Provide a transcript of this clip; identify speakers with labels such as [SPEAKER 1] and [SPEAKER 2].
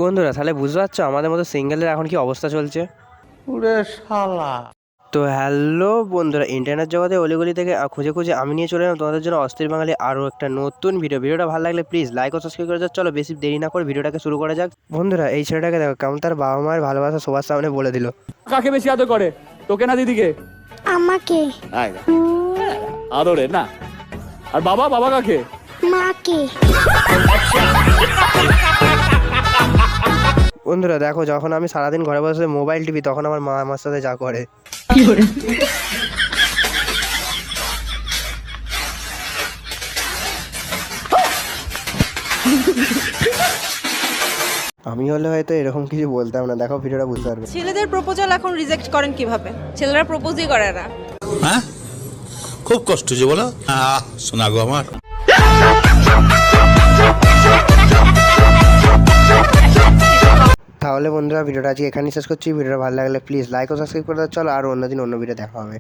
[SPEAKER 1] বন্ধুরা তাহলে বুঝতে পারছো আমাদের মতো সিঙ্গেলের এখন কি অবস্থা চলছে।
[SPEAKER 2] ওরে শালা।
[SPEAKER 1] তো হ্যালো বন্ধুরা, ইন্টারনেট জগতে অলিগলি থেকে খুঁজে খুঁজে আমি নিয়ে চলে এলাম তোমাদের জন্য অস্থির বাঙালি আরও একটা নতুন ভিডিওটা ভালো লাগলে প্লিজ লাইক ও সাবস্ক্রাইব করে যাক। চলো বেশি দেরি না করে ভিডিওটাকে শুরু করা যাক। বন্ধুরা এই ছেলেটাকে দেখো কেমন তার বাবা মায়ের ভালোবাসা সবার সামনে বলে দিল।
[SPEAKER 3] কাকে বেশি আদর করে, তোকে না দিদিকে?
[SPEAKER 4] আমাকে।
[SPEAKER 3] আদরে না। আর বাবা বাবা কাকে?
[SPEAKER 4] মাকে।
[SPEAKER 1] বন্ধুরা দেখো, যখন আমি সারাদিন ঘরে বসে মোবাইল টিপি তখন আমার মা আমার সাথে যা করে। আমি হলে হয়তো এরকম কিছু বলতাম না। দেখো ভিডিওটা বুঝতে পারবে।
[SPEAKER 5] ছেলেদের প্রপোজাল এখন রিজেক্ট করেন কিভাবে? ছেলেরা প্রপোজই করে না।
[SPEAKER 6] হ্যাঁ, খুব কষ্ট যে বলো। শোনা গো আমার।
[SPEAKER 1] তাহলে বন্ধুরা ভিডিওটা আজকে এখানেই শেষ করছি। ভিডিওটা ভালো লাগলে প্লিজ লাইক ও সাবস্ক্রাইব করে দাও। চলো আর অন্যদিন অন্য ভিডিও দেখা হবে।